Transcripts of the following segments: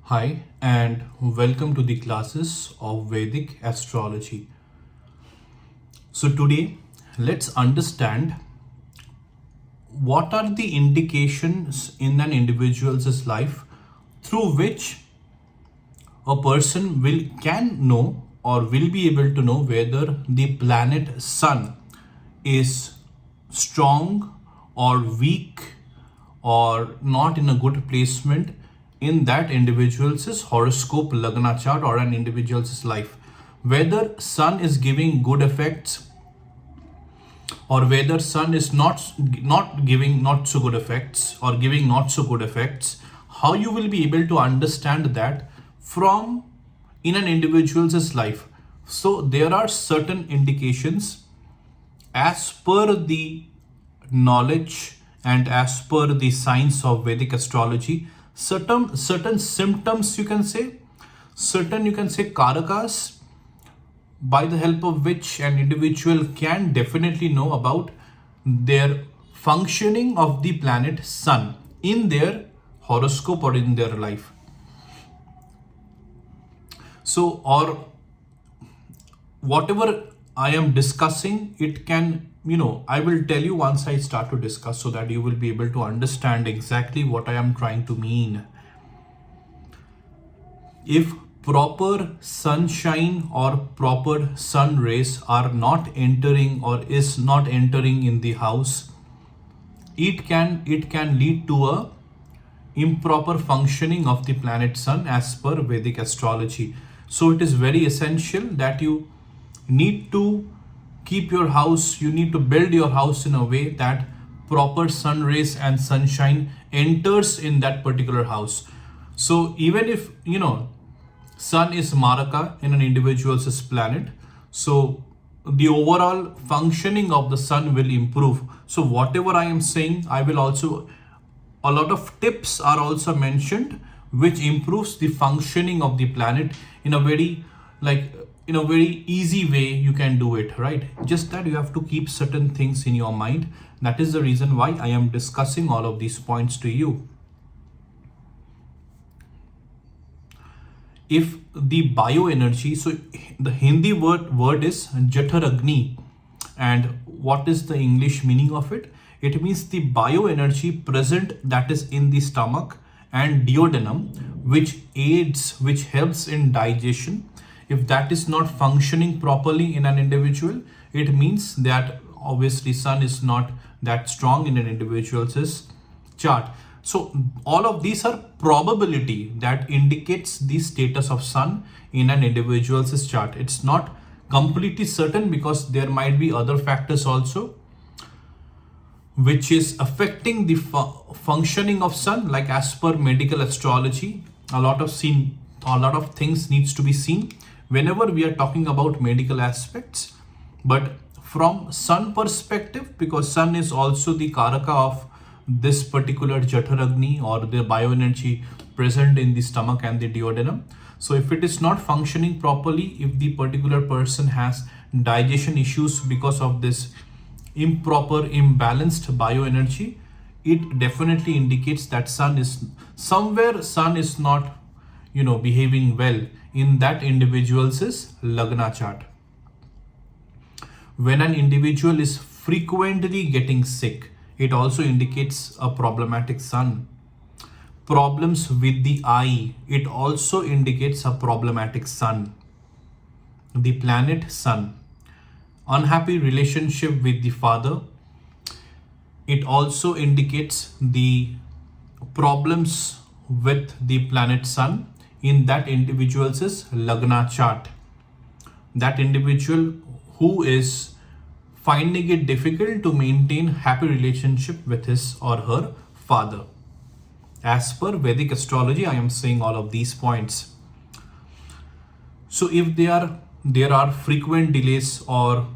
Hi, and welcome to the classes of Vedic astrology. So, today let's understand what are the indications in an individual's life through which a person will can know or will be able to know whether the planet Sun is strong or weak or not in a good placement in that individual's horoscope lagna chart or an individual's life, whether Sun is giving good effects or whether Sun is not giving not so good effects or giving not so good effects. How you will be able to understand that from in an individual's life? So there are certain indications as per the knowledge and as per the science of Vedic astrology. Certain symptoms, you can say, certain, you can say, karakas, by the help of which an individual can definitely know about their functioning of the planet Sun in their horoscope or in their life. So, or whatever I am discussing, it can, I will tell you once I start to discuss so that you will be able to understand exactly what I am trying to mean. If proper sunshine or proper sun rays are not entering or is not entering in the house, it can lead to a improper functioning of the planet Sun as per Vedic astrology. So it is very essential that you need to keep your house, you need to build your house in a way that proper sun rays and sunshine enters in that particular house. So even if Sun is Maraka in an individual's planet, so the overall functioning of the Sun will improve. So whatever I am saying, I will also, a lot of tips are also mentioned which improves the functioning of the planet in a very, like, in a very easy way. You can do it, right? Just that you have to keep certain things in your mind. That is the reason why I am discussing all of these points to you. If the bioenergy, so the Hindi word is Jataragni, and what is the English meaning of it? It means the bioenergy present, that is in the stomach and duodenum, which aids, which helps in digestion. If that is not functioning properly in an individual, it means that obviously Sun is not that strong in an individual's chart. So all of these are probability that indicates the status of Sun in an individual's chart. It's not completely certain because there might be other factors also which is affecting the functioning of Sun. Like as per medical astrology, a lot of things needs to be seen whenever we are talking about medical aspects. But from Sun perspective, because Sun is also the karaka of this particular Jataragni or the bioenergy present in the stomach and the duodenum. So if it is not functioning properly, if the particular person has digestion issues because of this improper, imbalanced bioenergy, it definitely indicates that Sun is not, behaving well in that individual's Lagna chart. When an individual is frequently getting sick, it also indicates a problematic Sun. Problems with the eye, it also indicates a problematic Sun. The planet Sun. Unhappy relationship with the father, it also indicates the problems with the planet Sun in that individual's Lagna chart. That individual who is finding it difficult to maintain happy relationship with his or her father. As per Vedic astrology, I am saying all of these points. So if there are frequent delays or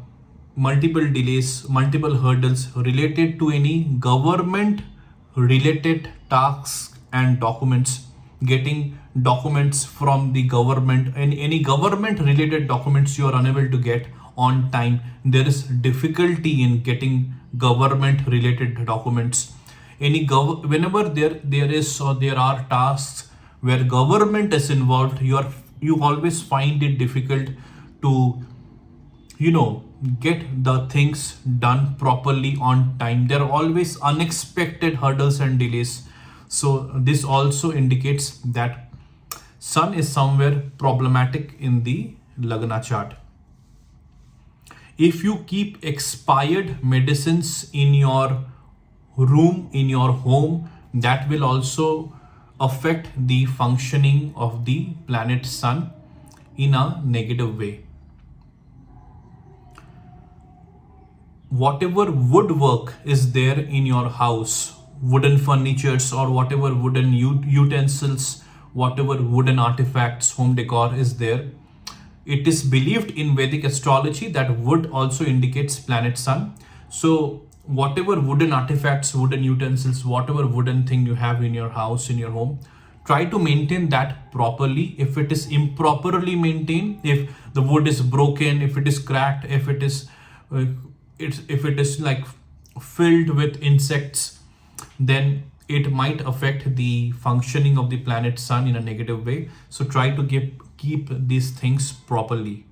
multiple delays, multiple hurdles related to any government related tasks and documents, getting documents from the government, and any government related documents you are unable to get on time, there is difficulty in getting government related documents. Whenever there is or there are tasks where government is involved, you always find it difficult to, get the things done properly on time. There are always unexpected hurdles and delays. So this also indicates that sun is somewhere problematic in the Lagna chart. If you keep expired medicines in your room, in your home, that will also affect the functioning of the planet sun in a negative way. Whatever woodwork is there in your house, wooden furnitures or whatever wooden utensils, whatever wooden artifacts, home decor is there, it is believed in Vedic astrology that wood also indicates planet sun. So whatever wooden artifacts, wooden utensils, whatever wooden thing you have in your house, in your home, try to maintain that properly. If it is improperly maintained, if the wood is broken, if it is cracked, if it is like filled with insects, then it might affect the functioning of the planet sun in a negative way. So try to keep these things properly.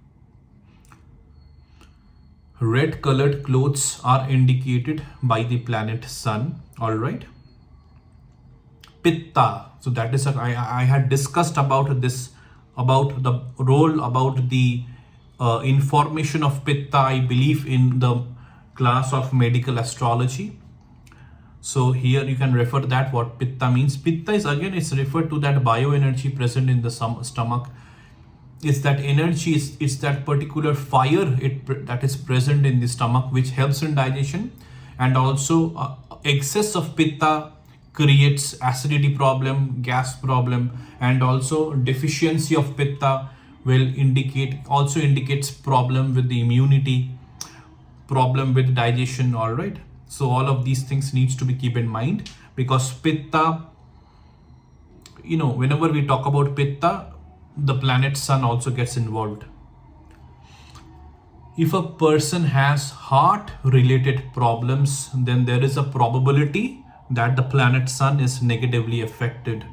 Red colored clothes are indicated by the planet sun. All right. Pitta. So that is I had discussed about this, about the role, about the information of Pitta, I believe, in the class of medical astrology. So here you can refer to that, what Pitta means. Pitta is, again, it's referred to that bioenergy present in the stomach. It's that energy, it's that particular fire that is present in the stomach, which helps in digestion. And also excess of Pitta creates acidity problem, gas problem, and also deficiency of Pitta also indicates problem with the immunity, problem with digestion. All right. So all of these things needs to be keep in mind, because Pitta, whenever we talk about Pitta, the planet sun also gets involved. If a person has heart related problems, then there is a probability that the planet sun is negatively affected.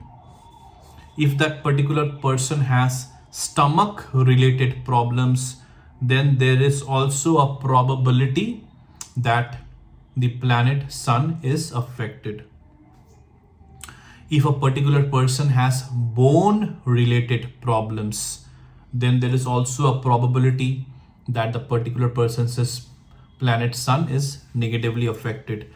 If that particular person has stomach related problems, then there is also a probability that the planet sun is affected. If a particular person has bone related problems, then there is also a probability that the particular person's planet sun is negatively affected.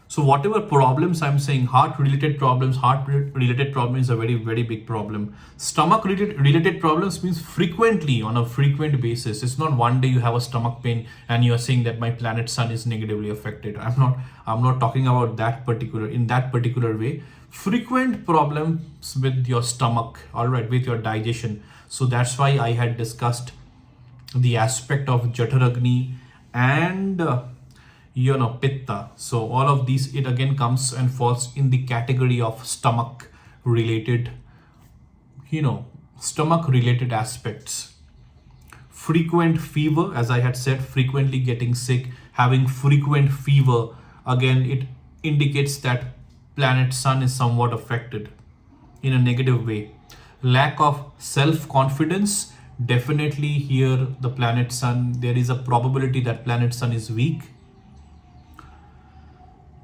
So whatever problems I'm saying, heart related problems is a very, very big problem. Stomach related problems means frequently, on a frequent basis. It's not one day you have a stomach pain and you are saying that my planet sun is negatively affected. I'm not talking about in that particular way. Frequent problems with your stomach, all right, with your digestion. So that's why I had discussed the aspect of Jataragni and Pitta. So all of these, it again comes and falls in the category of stomach related aspects. Frequent fever, as I had said, frequently getting sick, having frequent fever, again, it indicates that planet sun is somewhat affected in a negative way. Lack of self-confidence, definitely here the planet sun, there is a probability that planet sun is weak.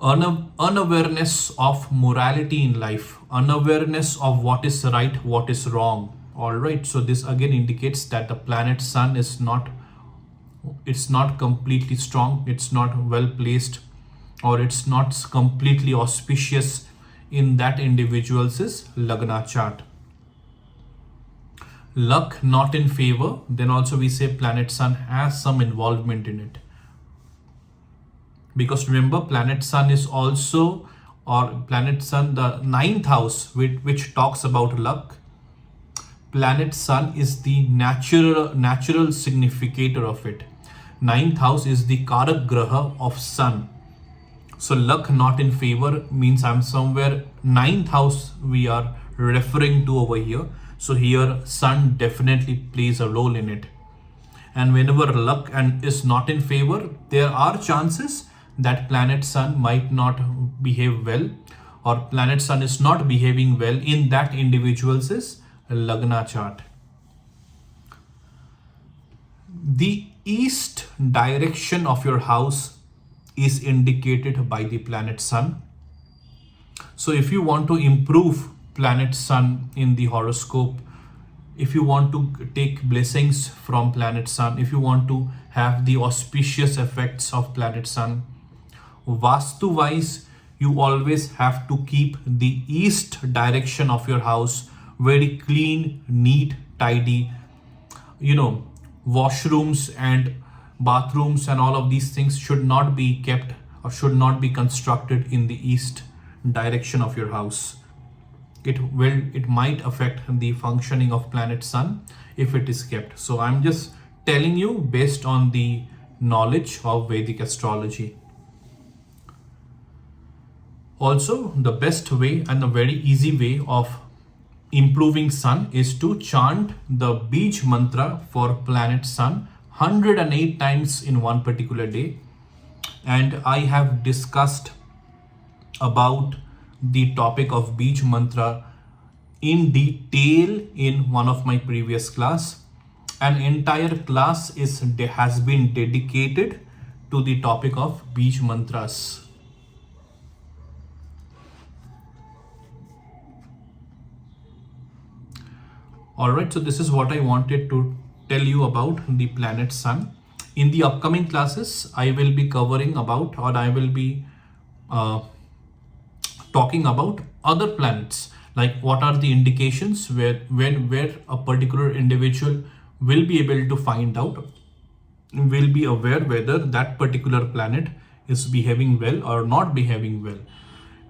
Unawareness of morality in life, unawareness of what is right, what is wrong. All right, so this again indicates that the planet sun is not completely strong, it's not well placed, or it's not completely auspicious in that individual's Lagna chart. Luck not in favor, then also we say planet sun has some involvement in it. Because remember, planet sun is also, or planet sun, the ninth house, which talks about luck. Planet sun is the natural significator of it. Ninth house is the Karak Graha of sun. So luck not in favor means I'm somewhere ninth house we are referring to over here. So here sun definitely plays a role in it. And whenever luck is not in favor, there are chances that planet sun might not behave well, or planet sun is not behaving well in that individual's Lagna chart. The east direction of your house is indicated by the planet sun. So if you want to improve planet sun in the horoscope, if you want to take blessings from planet sun, if you want to have the auspicious effects of planet sun, Vastu wise, you always have to keep the east direction of your house very clean, neat, tidy. Washrooms and bathrooms and all of these things should not be kept or should not be constructed in the east direction of your house. It might affect the functioning of planet sun if it is kept. So I'm just telling you based on the knowledge of Vedic astrology. Also, the best way and a very easy way of improving sun is to chant the Bij mantra for planet sun 108 times in one particular day. And I have discussed about the topic of Bij mantra in detail in one of my previous class. An entire class has been dedicated to the topic of Bij mantras. Alright, so this is what I wanted to tell you about the planet sun. In the upcoming classes, I will be covering about, or I will be talking about other planets, like what are the indications where a particular individual will be able to find out, will be aware whether that particular planet is behaving well or not behaving well,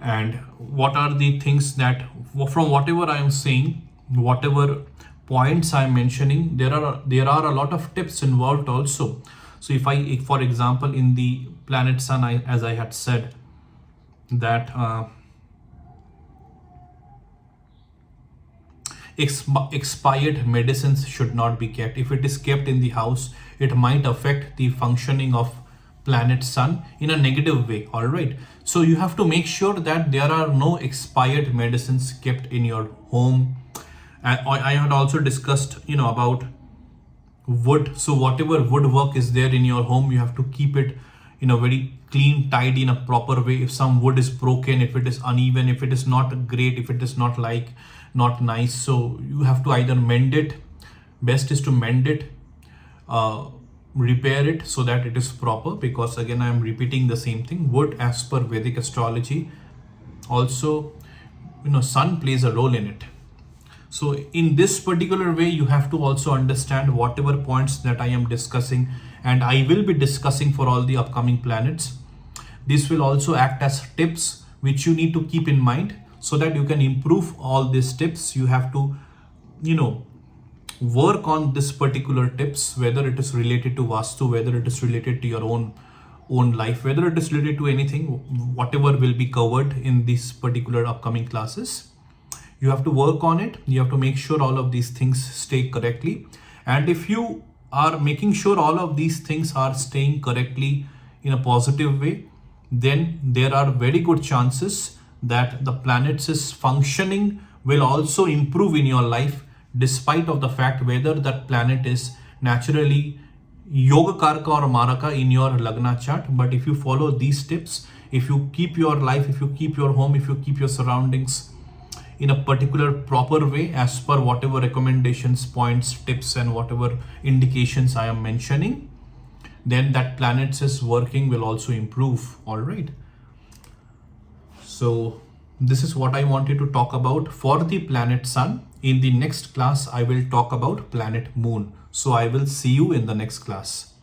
and what are the things that from whatever I am saying, whatever points I am mentioning, there are a lot of tips involved also. So if for example in the planet sun, as I had said that expired medicines should not be kept. If it is kept in the house, it might affect the functioning of planet sun in a negative way. All right, so you have to make sure that there are no expired medicines kept in your home. I had also discussed about wood. So whatever woodwork is there in your home, you have to keep it in a very clean, tidy, in a proper way. If some wood is broken, if it is uneven, if it is not great, if it is not nice, so you have to either mend it. Best is to mend it, repair it so that it is proper, because again I am repeating the same thing. Wood, as per Vedic astrology, also sun plays a role in it. So in this particular way, you have to also understand whatever points that I am discussing and I will be discussing for all the upcoming planets. This will also act as tips which you need to keep in mind so that you can improve all these tips. You have to, work on this particular tips, whether it is related to Vastu, whether it is related to your own life, whether it is related to anything, whatever will be covered in these particular upcoming classes. You have to work on it. You have to make sure all of these things stay correctly. And if you are making sure all of these things are staying correctly in a positive way, then there are very good chances that the planet's functioning will also improve in your life, despite of the fact whether that planet is naturally Yoga Karka or Maraka in your Lagna chart. But if you follow these tips, if you keep your life, if you keep your home, if you keep your surroundings in a particular proper way as per whatever recommendations, points, tips and whatever indications I am mentioning, then that planet's working will also improve. All right. So this is what I wanted to talk about for the planet sun. In the next class, I will talk about planet moon. So I will see you in the next class.